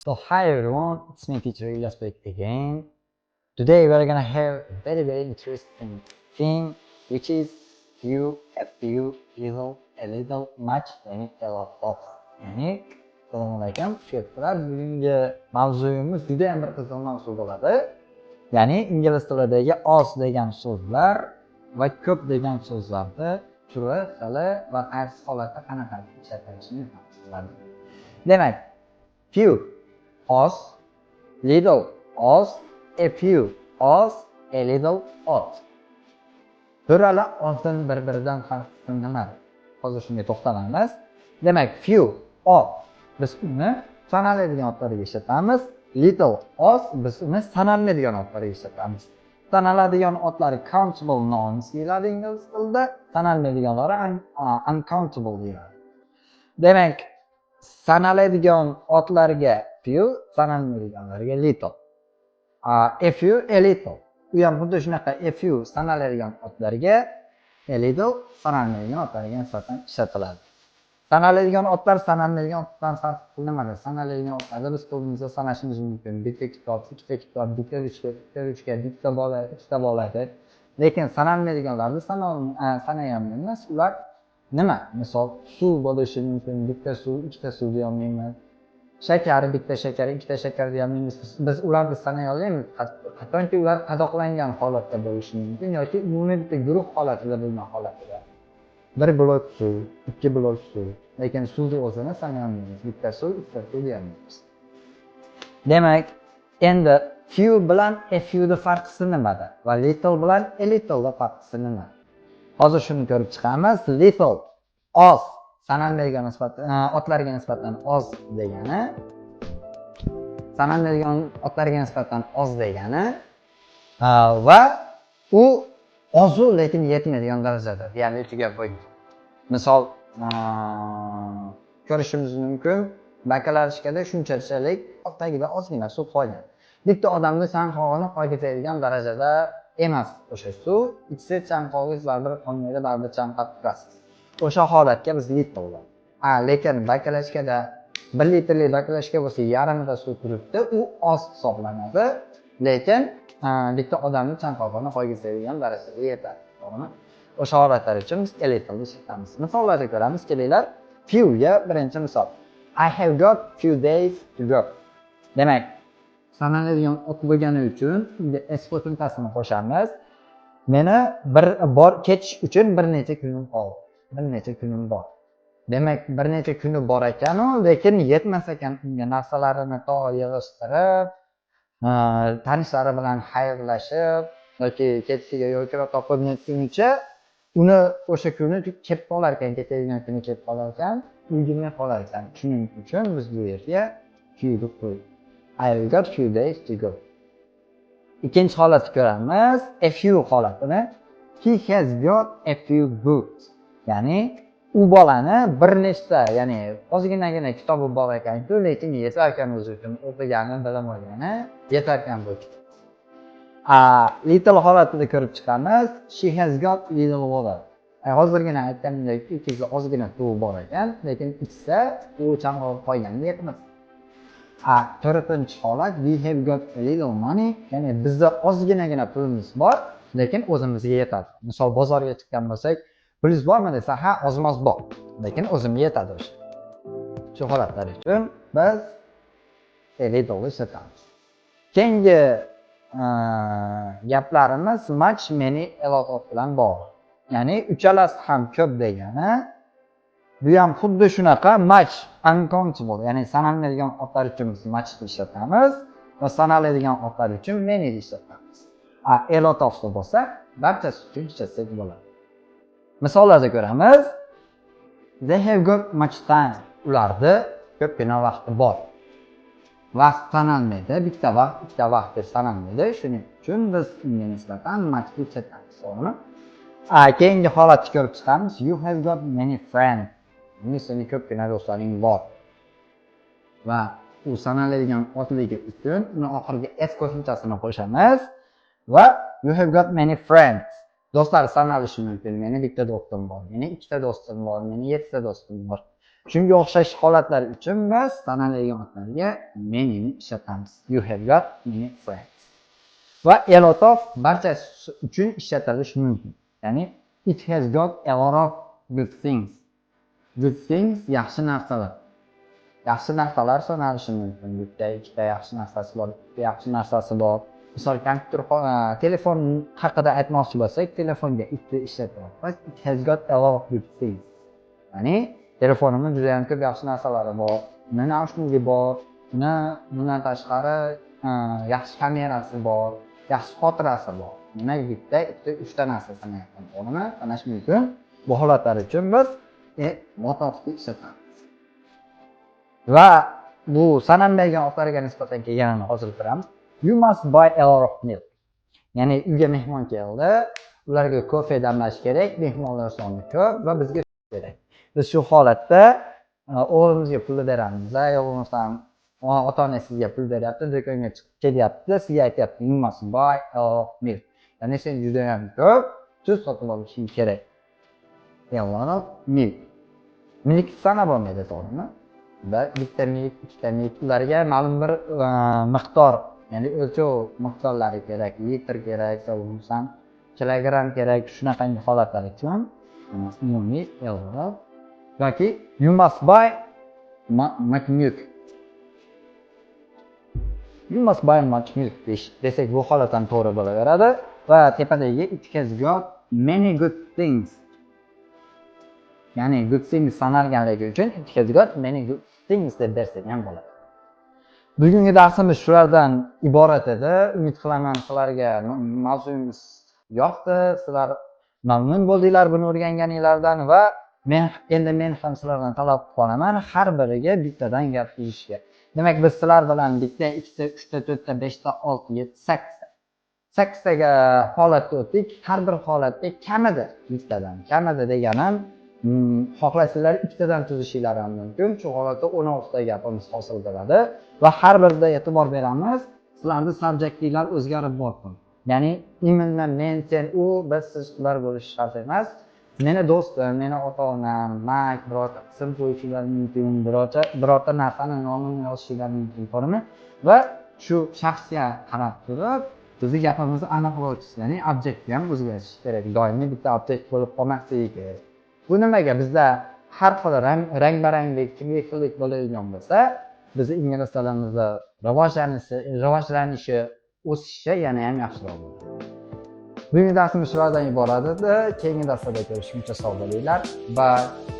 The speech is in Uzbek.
So hi everyone, it's me teacher Ilyas back again. Today we're gonna have a very interesting thing, which is a few, a little, much, and a lot of. Yani assalomu alaykum, she'rlar. Bugungi mavzuyimiz juda ham bir qiziq mavzu bo'ladi. Ya'ni ingliz tilidagi oz degan so'zlar va ko'p degan so'zlarni turi, xili va qaysi holatda qanaqa ishlatilishini biladi. Demak, few oz, little oz, a few oz, a little oz. To'rala ozdan bir-biridan farqi nima? Hozir shunga to'xtalamiz. Demak, few oz biz uni sanaladigan otlarga ishlatamiz. Little oz biz uni sanalmaydigan otlarga ishlatamiz. Sanaladigan otlari countable nouns deyiladi ingliz tilida, sanalmaydiganlari uncountable deyiladi. Demak, sanaladigan otlarga few, sanalmaydiganlarga little. A few, a little. Bu ham xuddi shunaqa a few sanaladigan otlarga, a little sanalmaydigan otlarga nisbatan ishlatiladi. Sanaladigan otlar sanalmaydigan otlardan farqi nimada? Sanaladigan otlarda biz qo'limizda sanashimiz mumkin. Bitta kitob, ikkita kitob, bitta ruchka, bitta bola, ikkita bola deb. Lekin sanalmaydiganlarni sanayolmaymiz. Ular nima? Misol, suv bo'lishi mumkin. Bitta suv, ikkita suv deya olmayman. Shakar, bitta shakar, ikkita shakar deya olmaymiz. Biz ularni sanay olmaymiz. Hattoki ular qadoqlangan holatda bo'lishi mumkin yoki umumiy bitta guruh holatida bo'lgan holatida. Bir blok suv, ikki blok suv. Lekin suvni o'zini sanay olmaymiz. Bitta suv, ikkita suv deya olmaymiz. Demak, endi few bilan a few'ning farqi nimada? Va little bilan a little'ning farqi nima? Hozir shuni ko'rib chiqamiz. Little oz sanalmaydigan otlarga nisbatan oz degani, sanalmaydigan otlarga nisbatan oz degani va u ozu lekin yetmaydigan darajada, ya'ni uchiga bo'ygan. Misol ko'rishimiz mumkin, bakalavriskada shunchalik tagida ozgina suv qolgan. Bitta odamni chanqog'ini qo'yadigan darajada emas o'sha suv, ikkita chanqog'ingiz baribir qolmaydi, baribir chanqab turasiz. O'sha holatga biz little bo'ladi. Lekin bakalashkada 1 litrli bakalashka bo'lsa, yarmida suv turibdi, u oz hisoblanadi. Lekin bitta odamning chanqog'ini qo'ygizadigan darajada yetadi. To'g'rimi? O'sha holatlar uchun biz a little ishlatamiz. Misollarni ko'ramiz, kelinglar. Few ga birinchi misol. I have got few days to go. Demak, sanaladigan ot bo'lgani uchun s qo'shimchasini qo'shamiz. Meni ketish uchun bir necha kunim qoldi. Bir necha kunim bor. Demak, bir necha kuni bor ekan-u, lekin yetmas ekan unga narsalarini to yig'ishtirib, tanishlari bilan xayrlashib yoki ketishiga yo'l topib netguncha uni o'sha kuni kelib qolar ekan, ketadigan kuni kelib qolar ekan, ulgurmay qolar ekan. Shuning uchun biz bu yerga few deb qo'ydik. I've got few days to go. Ikkinchi holatni ko'ramiz, a few holatini. He has got a few books. Ya'ni u bolani bir nechta, ya'ni ozginagina kitobi bor ekan-ku, lekin yetar ekan o'zi uchun o'qigani, bilim olgani yetar ekan bu kitob. Little holatida ko'rib chiqamiz. She has got little water. Hozirgina aytganimdek, ikkita ozgina suv bor ekan, lekin ichsa u chanqoq qo'yganda yetmas. To'rtinchi holat, we have got a little money. Ya'ni bizda ozginagina pulimiz bor, lekin o'zimizga yetadi. Misol bozorga chiqqan bo'lsak, pulingiz bormi desa, ha, ozmoz bor, lekin o'zimga yetadi o'sha. Shu holatlar uchun biz a little ishlatamiz. Keyingi gaplarimiz much, many, a lot of bilan bog'liq. Ya'ni uchalasi ham ko'p degani, bu ham xuddi shunaqa much, uncountable, ya'ni sanalmaydigan otlar uchun biz much ishlatamiz va sanaladigan otlar uchun many ishlatamiz. A lot of bo'lsa, barchasi uchun ishlasak bo'ladi. Misollarda ko'ramiz. They have got much time. Ularda ko'pgina vaqti bor. Vaqt sanalmaydi, bitta vaqt deb sanalmaydi. Shuning uchun biz unga nisbatan much ishlatamiz. To'g'rimi? Keyingi holatni ko'rib chiqamiz. You have got many friends. Sening ko'pgina do'stlaring bor. Va u sanaladigan otligi uchun uni oxiriga s qo'shimchasini qo'shamiz va you have got many friends. Do'stlar sanalishi mumkin. Meni bitta do'stim bor, meni ikkita do'stim bor, meni 7 ta do'stim bor. Shunga o'xshash holatlar uchun biz tanali e'lonotlarga menyuni ishlatamiz. You have got many friends. Va a lot of barchasi uchun ishlatilishi mumkin. Ya'ni it has got a lot of good things. Good things yaxshi narsalar. Yaxshi narsalar sanalishi mumkin. Bitta, ikkita yaxshi narsasi bor, bitta yaxshi narsasi bor. Misol kompyuter, telefon haqida aytmoqchi bo'lsak, telefonga itni ishlatyapmiz. It has got a lot of good things. Ya'ni telefonimda juda ham ko'p yaxshi narsalari bor. Uni naushniklari bor. Bundan tashqari yaxshi kamerasi bor, yaxshi xotirasi bor. Nimaga bitta, ikkita, uchta narsa sanayapman. To'g'rimi? Sanash mumkin. Bu holatlar uchun biz motofni ishlatamiz. Va bu sanalmagan otlarga nisbatan kelganini hozir ko'ramiz. You must buy a lot of milk. Ya'ni uyga mehmon keldi, ularga kofe damlash kerak, mehmonlar soni ko'p va bizga kerak. Biz shu holatda o'g'limizga pul beramiz, yo bo'lmasam ota-onangiz sizga pul beryapti, do'konga chiqib kelyapti, sizga aytyapti, you must buy a lot of milk. Ya'ni sen juda ham ko'p tuz sotib olishing kerak. A lot of milk. Milk sanab bo'lmaydi, to'g'rimi? Bitta milk, ikkita milk, ularga ma'lum bir miqdor, ya'ni o'lchov miqdorlari kerak, litr kerak, bo'lmasam kilogramm kerak, shunaqangi holatlar uchun umumiy euro yoki you must buy much milk. You must buy much milk desak bu holatdan to'g'ri bo'laveradi va tepadagi it has got many good things. Ya'ni good things sanalganligi uchun it has got many good things deb bersak ham bo'ladi. Bugungi darsimiz shulardan iborat edi. Umid qilaman sizlarga mavzuimiz yoqdi, sizlar mamnun bo'ldinglar buni o'rganganinglardan va men ham sizlardan talab qolaman har biriga bittadan gapirishga. Demak, biz sizlar bilan bitta, ikkita, uchta, to'rtta, beshta, 6, 7, 8 taga holatda o'tdik. Har bir holatda kamida bittadan. Kamida deganim xohlasanglar ikkitadan tuzishinglar ham mumkin. Shu holatda 16 ta gapimiz hosil bo'ladi va har birida e'tibor beramiz. Sizlarning subjektlar o'zgarib boradi. Ya'ni immindan men, sen, u, biz, siz, ular bo'lishi shart emas. Meni do'stim, meni ota-onam, mak, birorta ism qo'yishinglar mumkin, birorta narsani nomini yozishinglar mumkin, to'g'rimi? Va shu shaxsga qarab turib, bizning gapimizni aniqlovchi, ya'ni objekt ham o'zgarishi kerak. Doimiy bitta objekt bo'lib qolmasligi kerak. Bu nimaga bizda har xil rang-baranglik, turli xillik bo'ladigan bo'lsa, bizni ingliz tilimizda rivojlanishi, o'sishi yana ham yaxshiroq bo'ladi. Bugungi darsimiz shulardan iborat edi. Keyingi darslarda ko'rishguncha sog' bo'linglar. Bye.